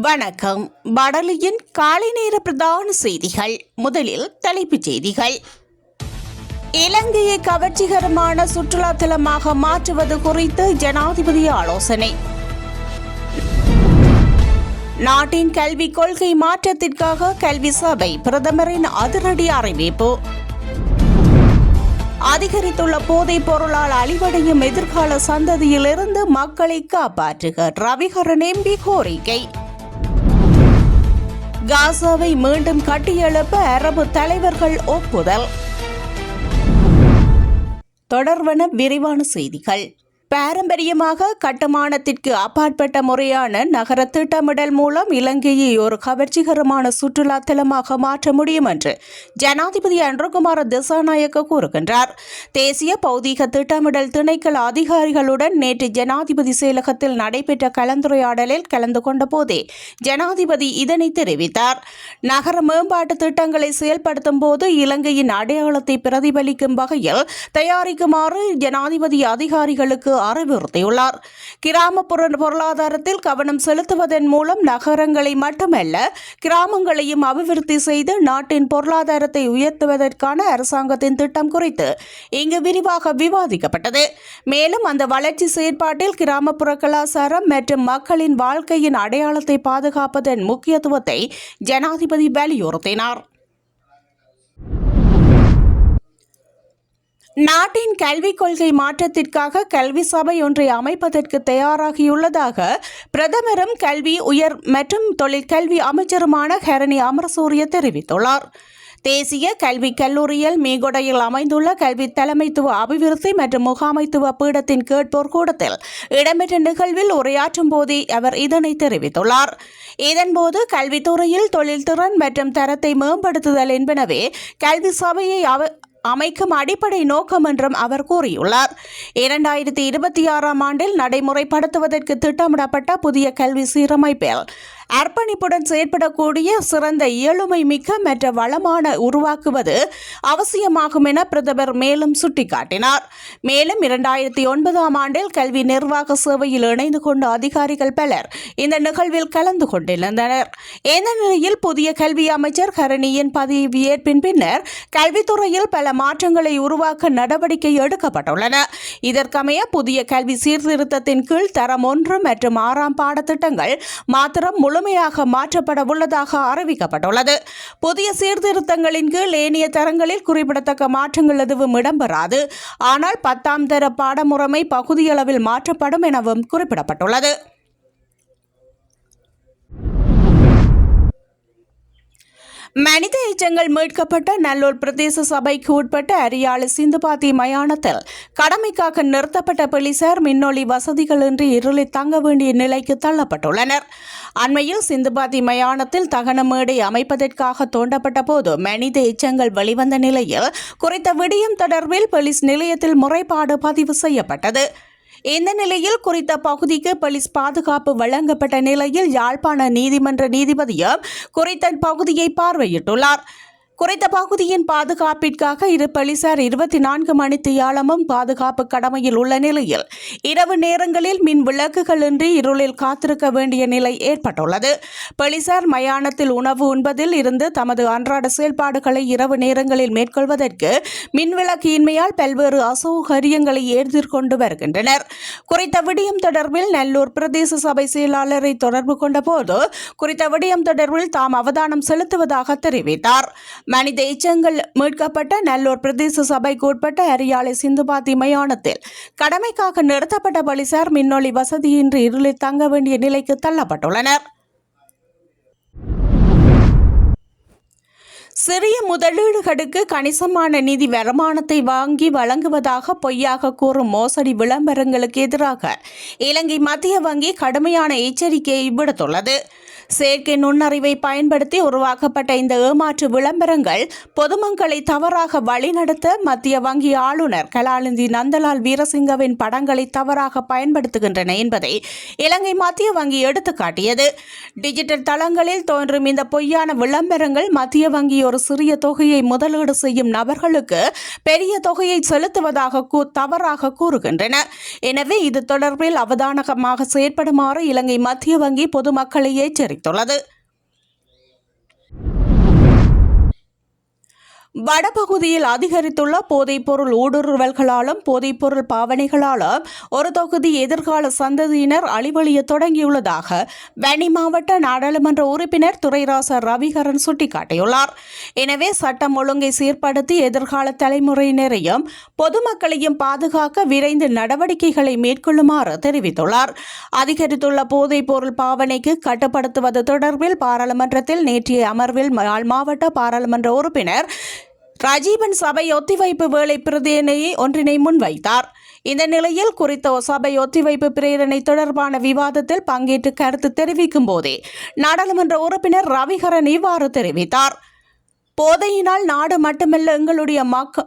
வணக்கம். வடலியின் காலை நேர பிரதான செய்திகள். முதலில் தலைப்புச் செய்திகள். இலங்கையை கவர்ச்சிகரமான சுற்றுலா தலமாக மாற்றுவது குறித்து ஜனாதிபதி ஆலோசனை. நாட்டின் கல்விக் கொள்கை மாற்றத்திற்காக கல்வி சபை பிரதமரின் அதிரடி அறிவிப்பு. அதிகரித்துள்ள போதைப் பொருளால் அழிவடையும் எதிர்கால சந்ததியிலிருந்து மக்களை காப்பாற்றுக ரவிகரன் எம்பி கோரிக்கை. காசாவை மீண்டும் கட்டியெழுப்ப அரபு தலைவர்கள் ஒப்புதல். தொடர்வன விரிவான செய்திகள். பாரம்பரியமாக கட்டுமானத்திற்கு அப்பாற்பட்ட முறையான நகர திட்டமிடல் மூலம் இலங்கையை ஒரு கவர்ச்சிகரமான சுற்றுலா தலமாக மாற்ற முடியும் என்று ஜனாதிபதி அன்ருகுமார திசாநாயக்க கூறுகின்றார். தேசிய பௌதீக திட்டமிடல் திணைக்கள அதிகாரிகளுடன் நேற்று ஜனாதிபதி செயலகத்தில் நடைபெற்ற கலந்துரையாடலில் கலந்து கொண்ட போதே ஜனாதிபதி இதனை தெரிவித்தார். நகர மேம்பாட்டு திட்டங்களை செயல்படுத்தும் போது இலங்கையின் அடையாளத்தை பிரதிபலிக்கும் வகையில் தயாரிக்குமாறு ஜனாதிபதி அதிகாரிகளுக்கு அறிவுறுத்தியுள்ளார். கிராமப்புற பொருளாதாரத்தில் கவனம் செலுத்துவதன் மூலம் நகரங்களை மட்டுமல்ல கிராமங்களையும் அபிவிருத்தி செய்து நாட்டின் பொருளாதாரத்தை உயர்த்துவதற்கான அரசாங்கத்தின் திட்டம் குறித்து இங்கு விரிவாக விவாதிக்கப்பட்டது. மேலும் அந்த வளர்ச்சி செயற்பாட்டில் கிராமப்புற கலாச்சாரம் மற்றும் மக்களின் வாழ்க்கையின் அடையாளத்தை பாதுகாப்பதன் முக்கியத்துவத்தை ஜனாதிபதி வலியுறுத்தினார். நாட்டின் கல்விக் கொள்கை மாற்றத்திற்காக கல்வி சபை ஒன்றை அமைப்பதற்கு தயாராகியுள்ளதாக பிரதமரும் கல்வி உயர் மற்றும் தொழிற்கல்வி அமைச்சருமான ஹரணி அமரசூரிய தெரிவித்துள்ளார். தேசிய கல்விக் கல்லூரியில் மீகொடையில் அமைந்துள்ள கல்வி தலைமைத்துவ அபிவிருத்தி மற்றும் முகாமைத்துவ பீடத்தின் கேட்போர் கூடத்தில் இடம்பெற்ற நிகழ்வில் உரையாற்றும் போதே அவர் இதனை தெரிவித்துள்ளார். இதன்போது கல்வித்துறையில் தொழில்திறன் மற்றும் தரத்தை மேம்படுத்துதல் என்பனவே கல்வி சபையை அமைக்கும் அடிப்படை நோக்கம் என்றும் அவர் கூறியுள்ளார். 2026ஆம் ஆண்டில் நடைமுறைப்படுத்துவதற்கு திட்டமிடப்பட்ட புதிய கல்வி சீரமைப்பில் அர்ப்பணிப்புடன் செயற்படக்கூடிய சிறந்த இயலுமை மிக்க மற்ற வளமான உருவாக்குவது அவசியமாகும் என பிரதமர் மேலும் சுட்டிக்காட்டினார். மேலும் 2009ஆம் ஆண்டில் கல்வி நிர்வாக சேவையில் இணைந்து கொண்ட அதிகாரிகள் பலர் இந்த நிகழ்வில் கலந்து கொண்டிருந்தனர். இந்த நிலையில் புதிய கல்வி அமைச்சர் ஹரணியின் பதவியேற்பின் பின்னர் கல்வித்துறையில் பல மாற்றங்களை உருவாக்க நடவடிக்கை எடுக்கப்பட்டுள்ளன. இதற்கமைய புதிய கல்வி சீர்திருத்தத்தின் கீழ் தரம் 1 மற்றும் 6ஆம் பாடத்திட்டங்கள் மாத்திரம் முழுமையாக மாற்றப்பட உள்ளதாக அறிவிக்கப்பட்டுள்ளது. புதிய சீர்திருத்தங்களின் கீழ் ஏனைய தரங்களில் குறிப்பிடத்தக்க மாற்றங்கள் எதுவும் இடம்பெறாது. ஆனால் 10ஆம் தர பாடமுறைமை பகுதியளவில் மாற்றப்படும் எனவும் குறிப்பிடப்பட்டுள்ளது. மனித எச்சங்கள் மீட்கப்பட்ட நல்லூர் பிரதேச சபைக்கு உட்பட்ட அரியாலை சிந்துபாத்தி மயானத்தில் கடமைக்காக நிறுத்தப்பட்ட போலீசார் மின்னொளி வசதிகளின்றி இருளில் தங்க வேண்டிய நிலைக்கு தள்ளப்பட்டுள்ளனர். அண்மையில் சிந்துபாத்தி மயானத்தில் தகன மேடை அமைப்பதற்காக தோண்டப்பட்ட போது மனித எச்சங்கள் வெளிவந்த நிலையில் குறித்த விடயம் தொடர்பில் போலீஸ் நிலையத்தில் முறைப்பாடு பதிவு செய்யப்பட்டது. இந்த நிலையில் குறித்த பகுதிக்கு போலீஸ் பாதுகாப்பு வழங்கப்பட்ட நிலையில் யாழ்ப்பாண நீதிமன்ற நீதிபதியும் குறித்த பகுதியை பார்வையிட்டுள்ளார். குறித்த பகுதியின் பாதுகாப்பிற்காக இரு போலீசார் 24 மணித்தியாலமும் பாதுகாப்பு கடமையில் உள்ள நிலையில் இரவு நேரங்களில் மின் விளக்குகளின்றி இருளில் காத்திருக்க வேண்டிய நிலை ஏற்பட்டுள்ளது. போலீசார் மயானத்தில் உணவு உண்பதில் இருந்து தமது அன்றாட செயல்பாடுகளை இரவு நேரங்களில் மேற்கொள்வதற்கு மின்விளக்கு இன்மையால் பல்வேறு அசௌகரியங்களை எதிர்கொண்டு வருகின்றனர். குறித்த விடயம் தொடர்பில் நல்லூர் பிரதேச சபை செயலாளரை தொடர்பு கொண்ட போது குறித்த விடயம் தொடர்பில் தாம் அவதானம் செலுத்துவதாக தெரிவித்தார். மனித எச்சங்கள் மீட்கப்பட்ட நல்லூர் பிரதேச சபைக்கு உட்பட்ட அரியாலை சிந்துபாத்தி மயானத்தில் கடமைக்காக நிறுத்தப்பட்ட போலீசார் மின்னொளி வசதியின்றி இருளில் தங்க வேண்டிய நிலைக்கு தள்ளப்பட்டுள்ளனர். சிறிய முதலீடுகளுக்கு கணிசமான நிதி வருமானத்தை வாங்கி வழங்குவதாக பொய்யாக கூறும் மோசடி விளம்பரங்களுக்கு எதிராக இலங்கை மத்திய வங்கி கடுமையான எச்சரிக்கையை விடுத்துள்ளது. செயற்கை நுண்ணறிவை பயன்படுத்தி உருவாக்கப்பட்ட இந்த ஏமாற்று விளம்பரங்கள் பொதுமக்களை தவறாக வழிநடத்த மத்திய வங்கி ஆளுநர் கலாநிதி நந்தலால் வீரசிங்கவின் படங்களை தவறாக பயன்படுத்துகின்றன என்பதை இலங்கை மத்திய வங்கி எடுத்துக்காட்டியது. டிஜிட்டல் தளங்களில் தோன்றும் இந்த பொய்யான விளம்பரங்கள் மத்திய வங்கி ஒரு சிறிய தொகையை முதலீடு செய்யும் நபர்களுக்கு பெரிய தொகையை செலுத்துவதாக தவறாக கூறுகின்றன. எனவே இது தொடர்பில் அவதானமாக செயற்படுமாறு இலங்கை மத்திய வங்கி பொதுமக்களை எச்சரித்துள்ளது. தெரிவித்துள்ளது. வடபகுதியில் அதிகரித்துள்ள போதைப்பொருள் ஊடுருவல்களாலும் போதைப்பொருள் பாவனைகளாலும் ஒரு தொகுதி எதிர்கால சந்ததியினர் அழிவழிய தொடங்கியுள்ளதாக வன்னி மாவட்ட நாடாளுமன்ற உறுப்பினர் துரைராச ரவிகரன் சுட்டிக்காட்டியுள்ளார். எனவே சட்டம் ஒழுங்கை சீர்படுத்தி எதிர்கால தலைமுறையினரையும் பொதுமக்களையும் பாதுகாக்க விரைந்து நடவடிக்கைகளை மேற்கொள்ளுமாறு தெரிவித்துள்ளார். அதிகரித்துள்ள போதைப்பொருள் பாவனைக்கு கட்டுப்படுத்துவது தொடர்பில் பாராளுமன்றத்தில் நேற்றைய அமர்வில் மாவட்ட பாராளுமன்ற உறுப்பினர் ராஜீவன் சபை ஒத்திவைப்பு வேலை பிரேரணையை ஒன்றினை முன்வைத்தார். இந்த நிலையில் குறித்த சபை ஒத்திவைப்பு பிரேரணை தொடர்பான விவாதத்தில் பங்கேற்று கருத்து தெரிவிக்கும் போதே நாடாளுமன்ற உறுப்பினர் ரவிகரன் இவ்வாறு தெரிவித்தார். போதையினால் நாடு மட்டுமல்ல எங்களுடைய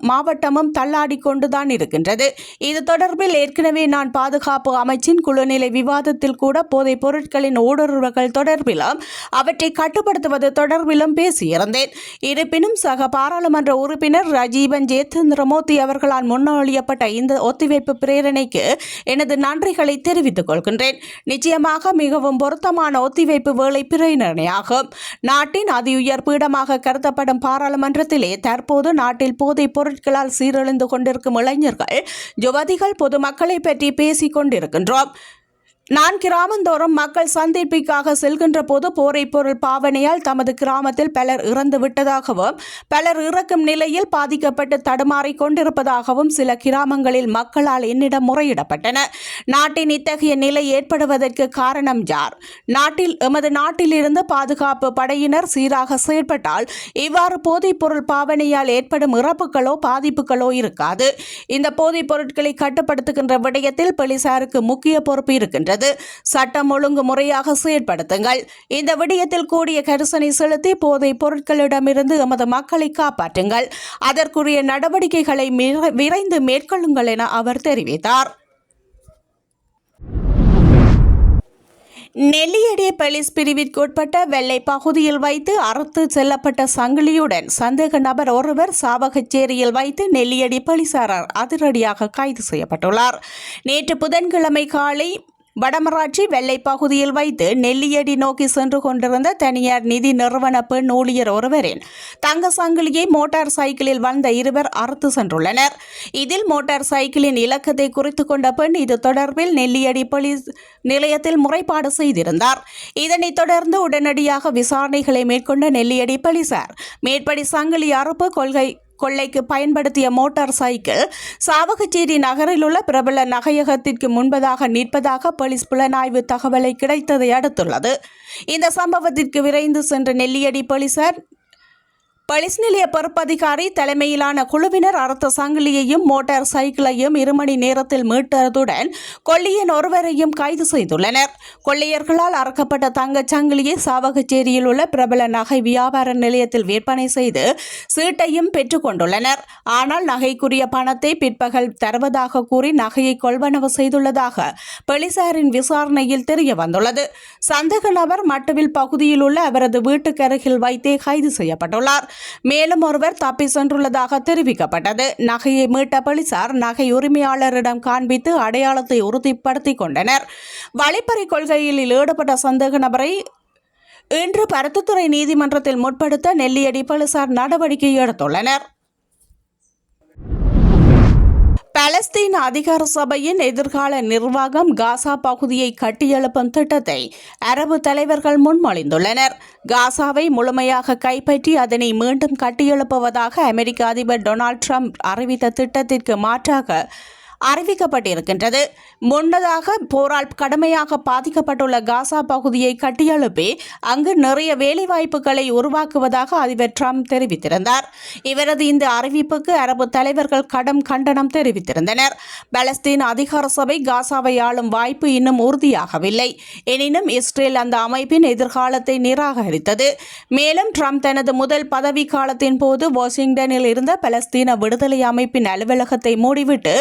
மாவட்டமும் தள்ளாடி கொண்டுதான் இருக்கின்றது. இது தொடர்பில் ஏற்கனவே நான் பாதுகாப்பு அமைச்சின் குழுநிலை விவாதத்தில் கூட போதைப் பொருட்களின் ஊடுருவல்கள் தொடர்பிலும் அவற்றை கட்டுப்படுத்துவது தொடர்பிலும் பேசியிருந்தேன். இருப்பினும் சக பாராளுமன்ற உறுப்பினர் ராஜீவன் ஜெயச்சந்திரமூர்த்தி அவர்களால் முன்மொழியப்பட்ட இந்த ஒத்திவைப்பு பிரேரணைக்கு எனது நன்றிகளை தெரிவித்துக் கொள்கின்றேன். நிச்சயமாக மிகவும் பொருத்தமான ஒத்திவைப்பு வேலை பிரேரணையாகும். நாட்டின் அதி உயர் பீடமாக கருதப்படும் பாராளுமன்றத்திலே தற்போது நாட்டில் போதைப் பொருட்களால் சீரழிந்து கொண்டிருக்கும் இளைஞர்கள் யுவதிகள் பொதுமக்களை பற்றி பேசிக் கொண்டிருக்கின்றோம். நான் கிராமந்தோறும் மக்கள் சந்திப்பிற்காக செல்கின்ற போது போதைப் பொருள் பாவனையால் தமது கிராமத்தில் பலர் இறந்து விட்டதாகவும் பலர் இறக்கும் நிலையில் பாதிக்கப்பட்டு தடுமாறி கொண்டிருப்பதாகவும் சில கிராமங்களில் மக்களால் என்னிடம் முறையிடப்பட்டன. நாட்டின் இத்தகைய நிலை ஏற்படுவதற்கு காரணம் யார்? எமது நாட்டிலிருந்து பாதுகாப்பு படையினர் சீராக செயல்பட்டால் இவ்வாறு போதைப் பொருள் பாவனையால் ஏற்படும் இறப்புகளோ பாதிப்புகளோ இருக்காது. இந்த போதைப் பொருட்களை கட்டுப்படுத்துகின்ற விடயத்தில் போலீசாருக்கு முக்கிய பொறுப்பு இருக்கின்றது. சட்டம் ஒழுங்கு முறையாக செயற்படுத்துங்கள். இந்த விடயத்தில் கூடிய கரிசனை செலுத்தி போதைப் பொருட்களிடமிருந்து எமது மக்களை காப்பாற்றுங்கள். அதற்குரிய நடவடிக்கைகளை விரைந்து மேற்கொள்ளுங்கள் என அவர் தெரிவித்தார். நெல்லியடி போலீஸ் பிரிவிற்குட்பட்ட வெள்ளை பகுதியில் வைத்து அறுத்து செல்லப்பட்ட சங்கிலியுடன் சந்தேக நபர் ஒருவர் சாவகச்சேரியில் வைத்து நெல்லியடி போலீசாரால் அதிரடியாக கைது செய்யப்பட்டுள்ளார். நேற்று புதன்கிழமை காலை வடமராட்சி வெள்ளை பகுதியில் வைத்து நெல்லியடி நோக்கி சென்று கொண்டிருந்த தனியார் நிதி நிறுவன பெண் ஊழியர் ஒருவரின் தங்க சங்கிலியை மோட்டார் சைக்கிளில் வந்த இருவர் அறுத்து சென்றுள்ளனர். இதில் மோட்டார் சைக்கிளின் இலக்கத்தை குறித்து கொண்ட பெண் இது தொடர்பில் நெல்லியடி போலீஸ் நிலையத்தில் முறைப்பாடு செய்திருந்தார். இதனைத் தொடர்ந்து உடனடியாக விசாரணைகளை மேற்கொண்ட நெல்லியடி போலீசார் மேற்படி சங்கிலி அறுப்பு கொள்ளைக்கு பயன்படுத்திய மோட்டார் சைக்கிள் சாவகச்சேரி நகரில் உள்ள பிரபல நகையகத்திற்கு முன்பதாக நிற்பதாக போலீஸ் புலனாய்வு தகவலை கிடைத்ததை அடுத்துள்ளது. இந்த சம்பவத்திற்கு விரைந்து சென்ற நெல்லியடி போலீஸ் நிலைய பொறுப்பதிகாரி தலைமையிலான குழுவினர் அறுத்த சங்கிலியையும் மோட்டார் சைக்கிளையும் 2 மணி நேரத்தில் மீட்டதுடன் கொள்ளையன் ஒருவரையும் கைது செய்துள்ளனர். கொள்ளையர்களால் அறுக்கப்பட்ட தங்கச் சங்கிலியை சாவகச்சேரியில் உள்ள பிரபல நகை வியாபார நிலையத்தில் விற்பனை செய்து சீட்டையும் பெற்றுக் கொண்டுள்ளனர். ஆனால் நகைக்குரிய பணத்தை பிற்பகல் தருவதாக கூறி நகையை கொள்வனவு செய்துள்ளதாக போலீசாரின் விசாரணையில் தெரிய வந்துள்ளது. சந்தேக நபர் மட்டுவில் பகுதியில் உள்ள அவரது வீட்டுக்கருகில் வைத்தே கைது செய்யப்பட்டுள்ளார். மேலும் ஒருவர் தப்பி சென்றுள்ளதாக தெரிவிக்கப்பட்டது. நகையை மீட்ட போலீசார் நகை உரிமையாளரிடம் காண்பித்து அடையாளத்தை உறுதிப்படுத்திக் கொண்டனர். வழிப்பறி கொள்கையில் ஈடுபட்ட சந்தேக நபரை இன்று பருத்தித்துறை நீதிமன்றத்தில் முற்படுத்த நெல்லியடி போலீசார் நடவடிக்கை எடுத்துள்ளனர். பாலஸ்தீன அதிகார சபையின் எதிர்கால நிர்வாகம் காசா பகுதியை கட்டியெழுப்பும் திட்டத்தை அரபு தலைவர்கள் முன்மொழிந்துள்ளனர். காசாவை முழுமையாக கைப்பற்றி அதனை மீண்டும் கட்டியெழுப்புவதாக அமெரிக்க அதிபர் டொனால்ட் ட்ரம்ப் அறிவித்த திட்டத்திற்கு மாற்றாக அறிவிக்கப்பட்டிருக்கின்றது. முன்னதாக போரால் கடுமையாக பாதிக்கப்பட்டுள்ள காசா பகுதியை கட்டியெழுப்பி அங்கு நிறைய வேலைவாய்ப்புகளை உருவாக்குவதாக அதிபர் ட்ரம்ப் தெரிவித்திருந்தார். இவரது இந்த அறிவிப்புக்கு அரபு தலைவர்கள் கடும் கண்டனம் தெரிவித்திருந்தனர். பாலஸ்தீன அதிகார சபை காசாவை ஆளும் வாய்ப்பு இன்னும் உறுதியாகவில்லை. எனினும் இஸ்ரேல் அந்த அமைப்பின் எதிர்காலத்தை நிராகரித்தது. மேலும் ட்ரம்ப் தனது முதல் பதவி காலத்தின் போது வாஷிங்டனில் இருந்த பாலஸ்தீன விடுதலை அமைப்பின் அலுவலகத்தை மூடிவிட்டு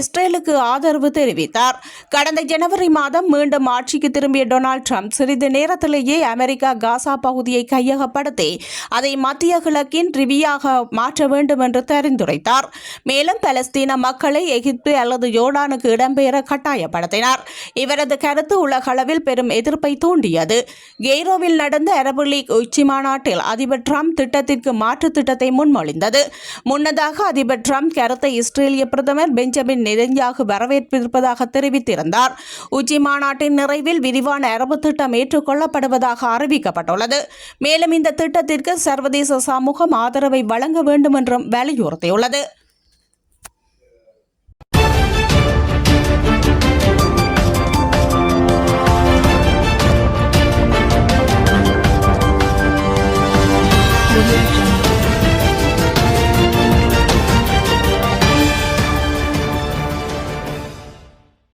இஸ்ரேலுக்கு ஆதரவு தெரிவித்தார். கடந்த ஜனவரி மாதம் மீண்டும் ஆட்சிக்கு திரும்பிய டொனால்ட் ட்ரம்ப் சிறிது நேரத்திலேயே அமெரிக்கா காசா பகுதியை கையகப்படுத்தி அதை மத்திய கிழக்கின் ரிவியாக மாற்ற வேண்டும் என்று பரிந்துரைத்தார். மேலும் பலஸ்தீன மக்களை எகிப்து அல்லது யோர்டானுக்கு இடம்பெயர கட்டாயப்படுத்தினார். இவரது கருத்து உலகளவில் பெரும் எதிர்ப்பை தூண்டியது. கெய்ரோவில் நடந்த அரபு லீக் உச்சி மாநாட்டில் அதிபர் ட்ரம்ப் திட்டத்திற்கு மாற்று திட்டத்தை முன்மொழிந்தது. முன்னதாக அதிபர் ட்ரம்ப் கருத்தை இஸ்ரேலிய பிரதமர் பெஞ்சமின் நெதன்யாகு வரவேற்றிருப்பதாக தெரிவித்திருந்தார். உச்சி மாநாட்டின் நிறைவில் விரிவான அரபு திட்டம் ஏற்றுக்கொள்ளப்படுவதாக அறிவிக்கப்பட்டுள்ளது. மேலும் இந்த திட்டத்திற்கு சர்வதேச சமூகம் ஆதரவை வழங்க வேண்டும் என்றும் வலியுறுத்தியுள்ளது.